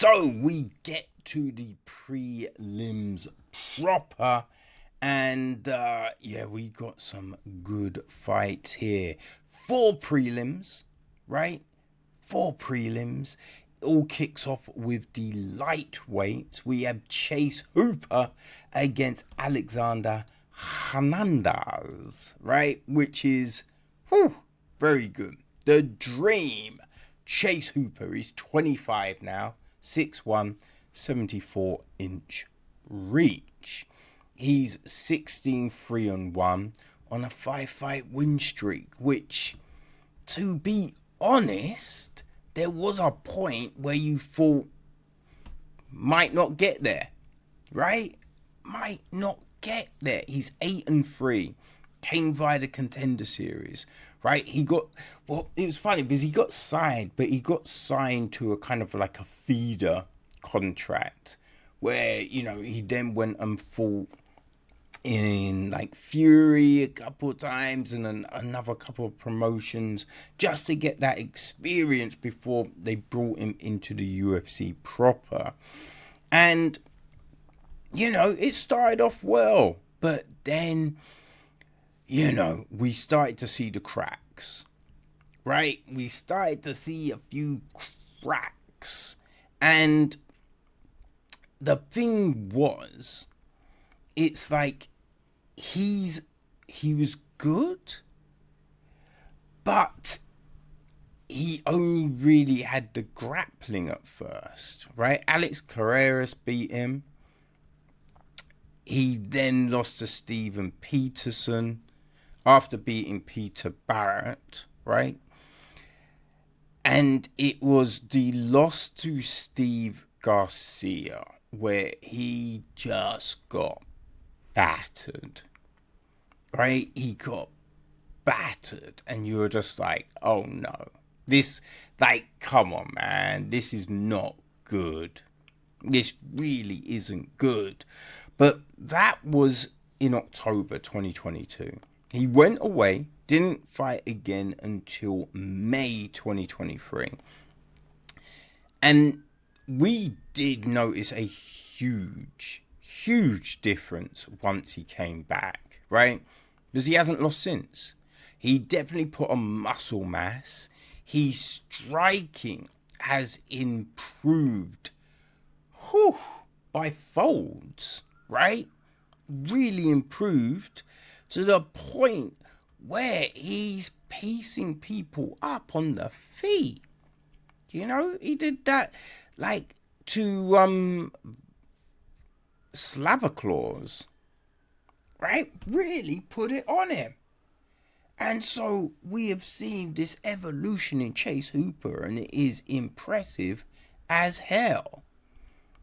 So we get to the prelims proper, and we got some good fights here. 4 prelims, right? 4 prelims. It all kicks off with the lightweight. We have Chase Hooper against Alexander Hernandez, right? Which is very good. The dream. Chase Hooper is 25 now. 6'1", 74-inch reach. He's 16-3-1 on a 5-fight win streak, which, to be honest, there was a point where you thought might not get there, right? Might not get there. He's 8-3. Came via the Contender Series, right? It was funny because he got signed, but he got signed to a kind of like a feeder contract where, he then went and fought in like Fury a couple of times and then another couple of promotions just to get that experience before they brought him into the UFC proper. And, it started off well, but then we started to see the cracks, right? We started to see a few cracks. And the thing was, it's like he was good, but he only really had the grappling at first, right? Alex Ferreira beat him. He then lost to Steven Peterson after beating Peter Barrett, right? And it was the loss to Steve Garcia where he just got battered, right? He got battered and you were just like, oh no. Come on, man. This is not good. This really isn't good. But that was in October 2022. He went away, didn't fight again until May 2023. And we did notice a huge difference once he came back, right? Because he hasn't lost since. He definitely put on muscle mass. His striking has improved by folds, right? Really improved to the point where he's piecing people up on the feet. He did that to Slavaclaws, right? Really put it on him. And so we have seen this evolution in Chase Hooper, and it is impressive as hell.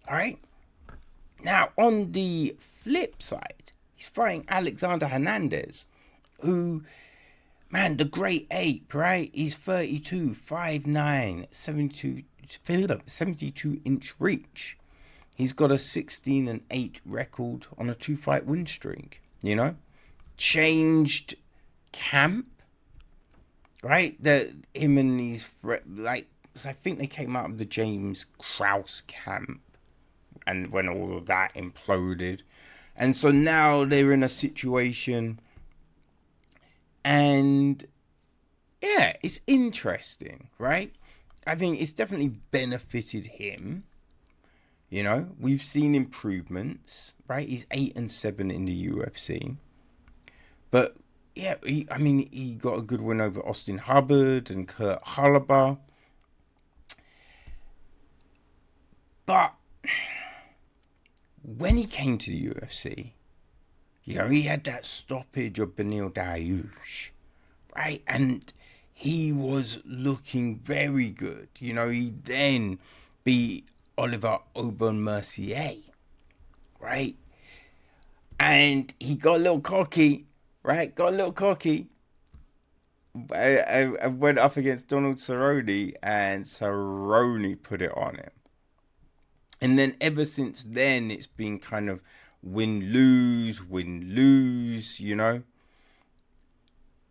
All right? Now, on the flip side, he's fighting Alexander Hernandez, who, man, the great ape, right? He's 32, 5'9", 72-inch reach. He's got a 16-8 record on a 2-fight win streak, Changed camp, right? Him and these, I think they came out of the James Krause camp. And when all of that imploded. And so now they're in a situation. And yeah, it's interesting, right? I think it's definitely benefited him. We've seen improvements, right? He's 8-7 in the UFC. But yeah, he got a good win over Austin Hubbard and Kurt Holobaugh. But when he came to the UFC, he had that stoppage of Beneil Dariush, right? And he was looking very good. He then beat Oliver Aubin-Mercier, right? And he got a little cocky, right? I went up against Donald Cerrone, and Cerrone put it on him. And then ever since then, it's been kind of win-lose,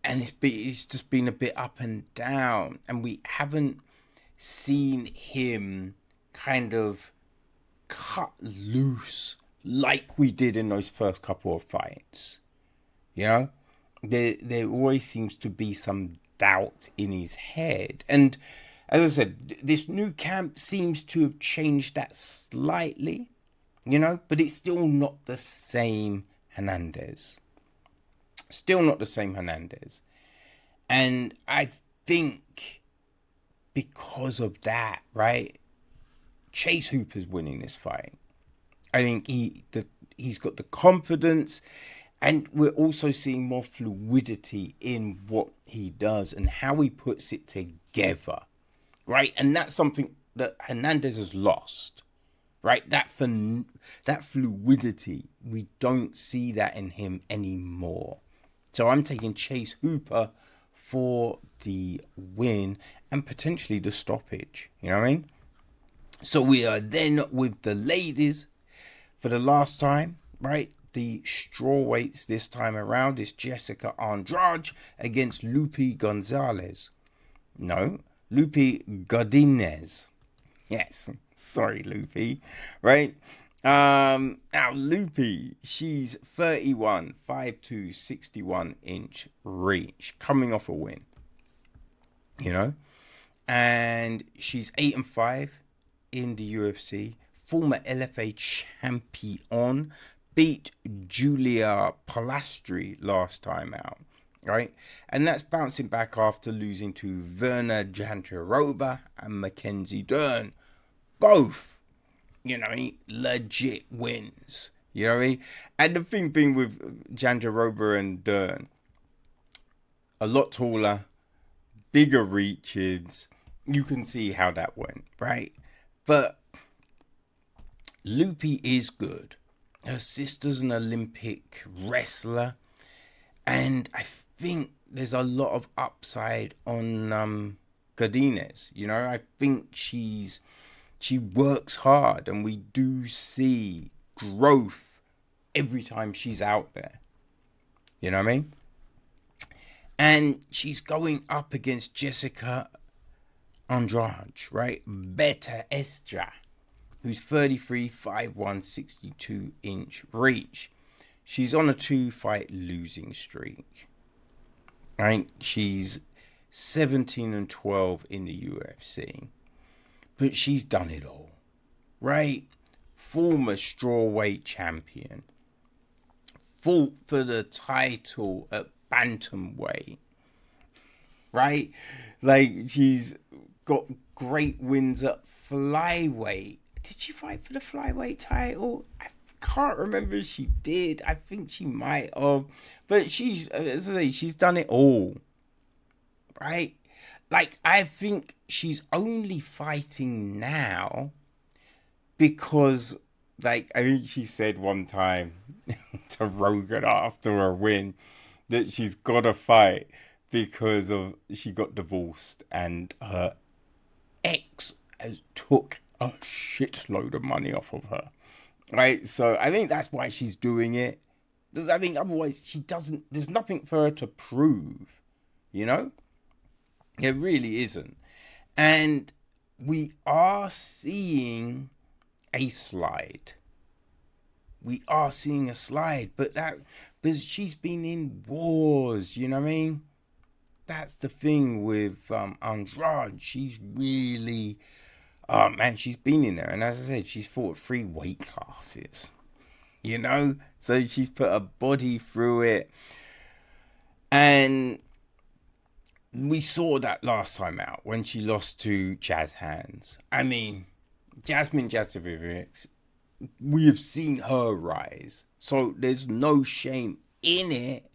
And it's just been a bit up and down. And we haven't seen him kind of cut loose like we did in those first couple of fights. You know, there always seems to be some doubt in his head. And as I said, this new camp seems to have changed that slightly, you know, but it's still not the same Hernandez. Still not the same Hernandez. And I think because of that, right, Chase Hooper's winning this fight. I think he's got the confidence, and we're also seeing more fluidity in what he does and how he puts it together, right? And that's something that Hernandez has lost, right? That fluidity, we don't see that in him anymore. So I'm taking Chase Hooper for the win and potentially the stoppage. You know what I mean? So we are then with the ladies for the last time, right? The strawweights this time around is Jéssica Andrade against Loopy Gonzalez. No, Loopy Godinez. Yes, sorry, Loopy, right? Now Loopy, she's 31, 5'2", 61-inch reach, coming off a win, you know, and she's 8-5 in the UFC, former LFA champion, beat Julia Polastri last time out, right? And that's bouncing back after losing to Verna Jandiroba and Mackenzie Dern, both, you know what I mean, legit wins. You know what I mean? And the thing being with Jandiroba and Dern, a lot taller, bigger reaches. You can see how that went, right? But Loopy is good. Her sister's an Olympic wrestler. And I think there's a lot of upside on Godinez. You know, I think she works hard, and we do see growth every time she's out there. You know what I mean? And she's going up against Jéssica Andrade, right? Beta Estra, who's 33, 5'1", 62-inch reach. She's on a 2-fight losing streak. Right? She's 17-12 in the UFC. But she's done it all, right? Former strawweight champion. Fought for the title at bantamweight, right? Like, she's got great wins at flyweight. Did she fight for the flyweight title? I can't remember if she did. I think she might have. But she's, as I say, she's done it all, right? Like, I think she's only fighting now because, like, I think she said one time to Rogan after her win that she's got to fight because of she got divorced and her ex has took a shitload of money off of her, right? So I think that's why she's doing it. Because I think otherwise she doesn't, there's nothing for her to prove, you know? It really isn't. And we are seeing a slide. We are seeing a slide, but that, because she's been in wars, you know what I mean? That's the thing with Andrade. She's really, man, she's been in there. And as I said, she's fought 3 weight classes, you know? So she's put her body through it. And we saw that last time out when she lost to Jazz Hands. I mean, Jasmine Jastrovic, we have seen her rise. So there's no shame in it.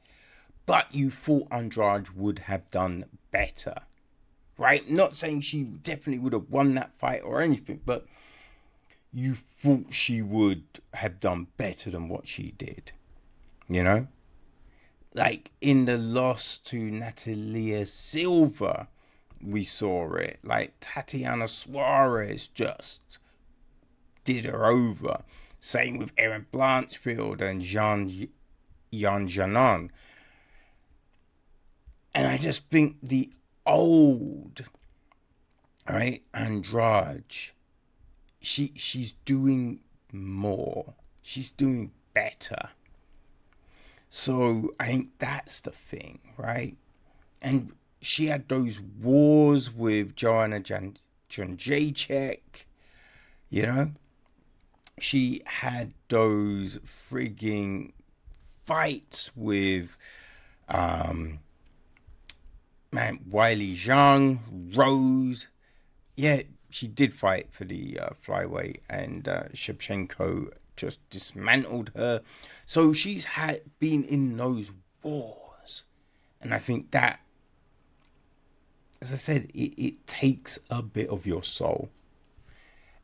But you thought Andrade would have done better, right? Not saying she definitely would have won that fight or anything, but you thought she would have done better than what she did, you know? Like in the loss to Natalia Silva, we saw it. Like Tatiana Suarez just did her over. Same with Erin Blanchfield and Yan Janan. And I just think the old, right, Andrade she's doing more. She's doing better. So I think that's the thing, right? And she had those wars with Joanna Jędrzejczyk, you know? She had those frigging fights with Weili Zhang, Rose. Yeah, she did fight for the flyweight, and Shevchenko just dismantled her. So she's been in those wars. And I think that, as I said, it takes a bit of your soul.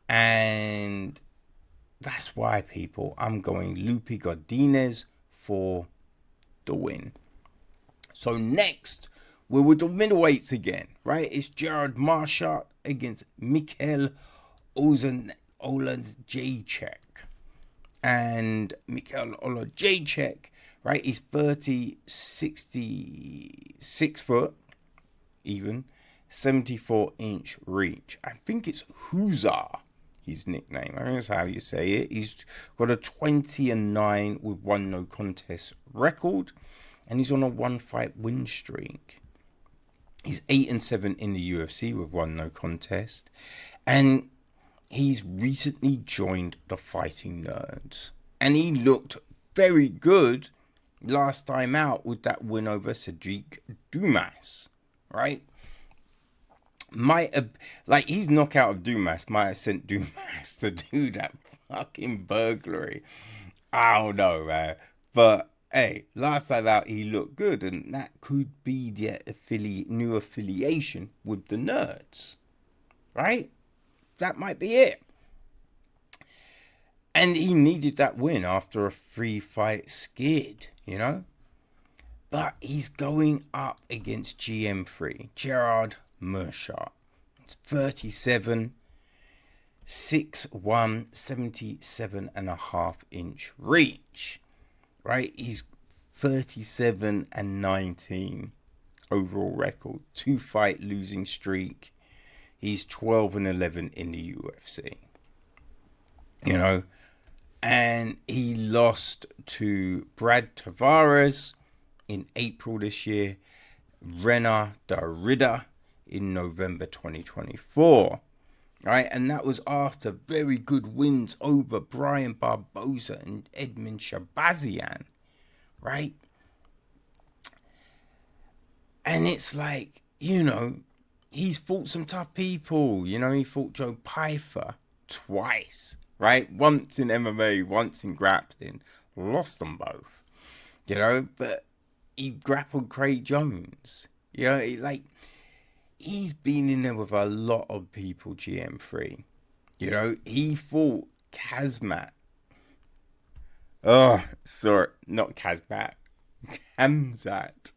And that's why, people, I'm going Loopy Godinez for the win. So next, we're with the middleweights again, right? It's Gerald Meerschaert against Michał Oleksiejczuk. And Michał Oleksiejczuk, right, he's 66 foot, even, 74-inch reach. I think it's Huzzar, his nickname. I think that's how you say it. He's got a 20-9 with 1 no contest record, and he's on a 1-fight win streak. He's 8-7 in the UFC with 1 no contest, and he's recently joined the Fighting Nerds, and he looked very good last time out with that win over Cedric Dumas, right? His knockout of Dumas might have sent Dumas to do that fucking burglary. I don't know, man. But hey, last time out he looked good, and that could be the new affiliation with the Nerds, right? That might be it. And he needed that win after a 3-fight skid, you know? But he's going up against GM3, Gerald Meerschaert. It's 37, 6'1", 77.5-inch reach, right? He's 37-19 overall record, 2-fight losing streak. He's 12-11 in the UFC, you know? And he lost to Brad Tavares in April this year, Renan Derrida in November 2024, right? And that was after very good wins over Brian Barboza and Edmund Shabazian, right? And it's like, you know, he's fought some tough people. You know, he fought Joe Pyfer twice, right? Once in MMA, once in grappling. Lost them both, you know, but he grappled Craig Jones. You know, he's been in there with a lot of people, GM3. You know, he fought Kazmat. Oh, sorry, not Kazmat. Khamzat.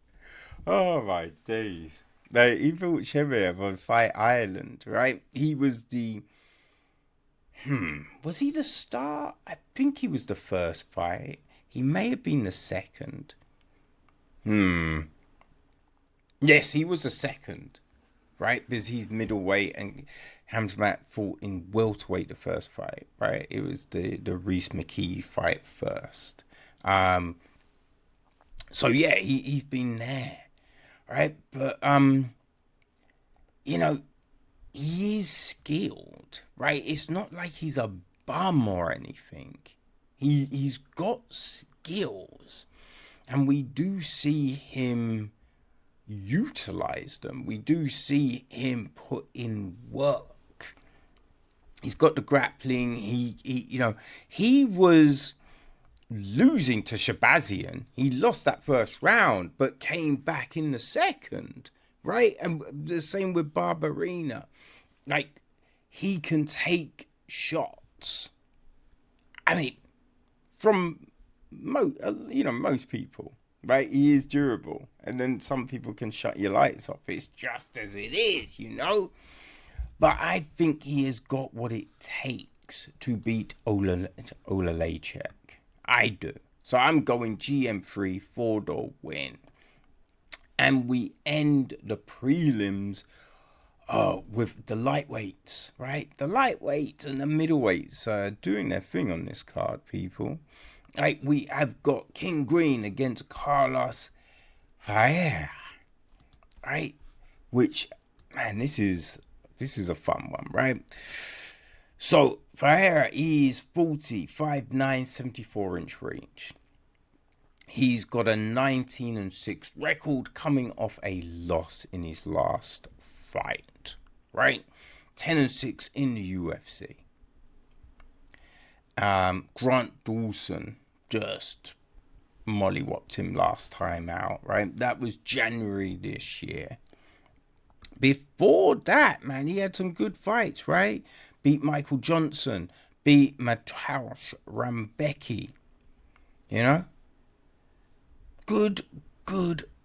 Oh, my days. Like, he fought Chimaev on Fight Island, right? He was the... Was he the star? I think he was the first fight. He may have been the second. Yes, he was the second, right? Because he's middleweight, and Khamzat fought in welterweight the first fight, right? It was the Reese McKee fight first. So yeah, he's been there, right? But you know, he is skilled, right? It's not like he's a bum or anything. He's got skills, and we do see him utilize them. We do see him put in work. He's got the grappling. He was losing to Shabazian. He lost that first round, but came back in the second, right? And the same with Barberena. Like, he can take shots. I mean, from most people, right? He is durable, and then some people can shut your lights off. It's just as it is, you know. But I think he has got what it takes to beat Oleksiejczuk. I do. So I'm going GM3 for the win. And we end the prelims with the lightweights, right? The lightweights and the middleweights are doing their thing on this card, people. Right, we have got King Green against Carlos Ferreira, right? Which, man, this is a fun one, right? So Ferreira is 40, 5'9", 74-inch reach. He's got a 19-6 record coming off a loss in his last fight, right? 10-6 in the UFC. Grant Dawson just mollywopped him last time out, right? That was January this year. Before that, man, he had some good fights, right? Beat Michael Johnson, beat Mateusz Rambecki, you know? Good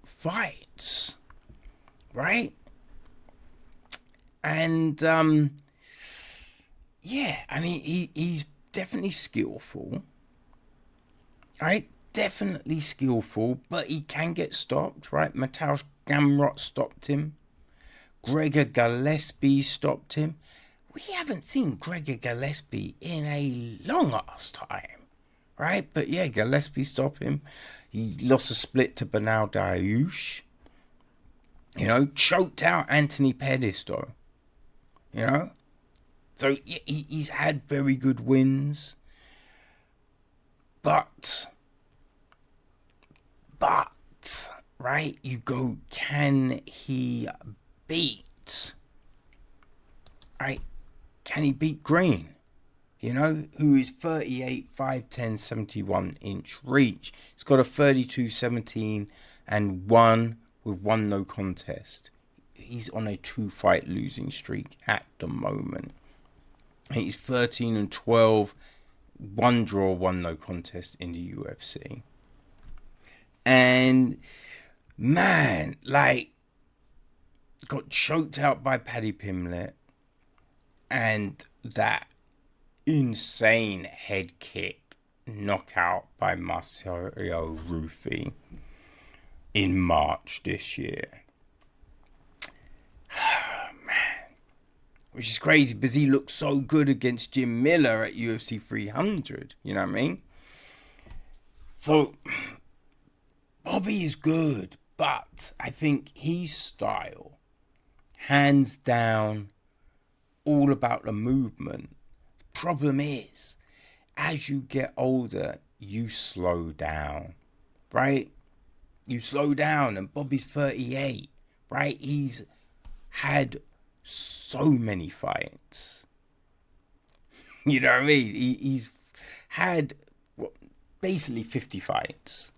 fights, right? And, yeah, I mean, he's definitely skillful, right? Definitely skillful, but he can get stopped, right? Mateusz Gamrot stopped him. Gregor Gillespie stopped him. We haven't seen Gregor Gillespie in a long ass time, right? But yeah, Gillespie stopped him. He lost a split to Bernal Dariush. You know, choked out Anthony Pettis, though. You know? So yeah, he's had very good wins. But, right, you go, can he beat, right, can he beat Green, you know, who is 38, 5'10", 71-inch reach. He's got a 32, 17, and 1 with 1 no contest. He's on a 2-fight losing streak at the moment. He's 13-12, 1 draw, 1 no contest in the UFC. And, man, like, got choked out by Paddy Pimblett, and that insane head kick knockout by Marcelo Rufi in March this year. Man, which is crazy because he looked so good against Jim Miller at UFC 300. You know what I mean? So Bobby is good, but I think his style, hands down, all about the movement. The problem is, as you get older, you slow down, right? You slow down, and Bobby's 38, right? He's had so many fights. You know what I mean? He's had basically 50 fights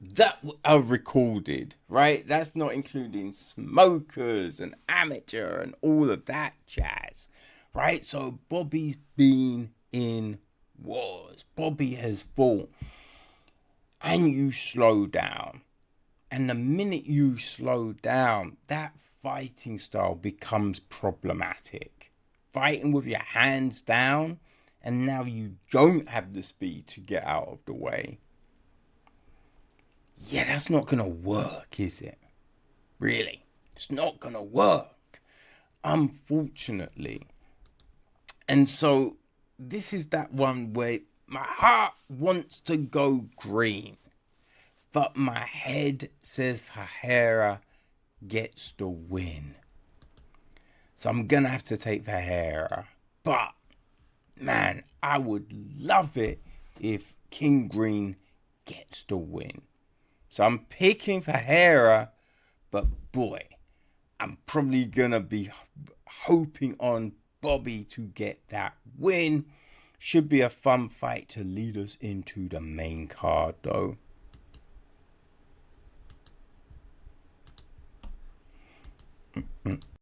that are recorded, right? That's not including smokers and amateur and all of that jazz, right? So Bobby's been in wars. Bobby has fought. And you slow down. And the minute you slow down, that fighting style becomes problematic. Fighting with your hands down, and now you don't have the speed to get out of the way. Yeah, that's not going to work, is it? Really? It's not going to work, unfortunately. And so this is that one where my heart wants to go Green, but my head says Ferreira gets the win. So I'm going to have to take Ferreira. But, man, I would love it if King Green gets the win. So I'm picking Ferreira, but boy, I'm probably going to be hoping on Bobby to get that win. Should be a fun fight to lead us into the main card, though.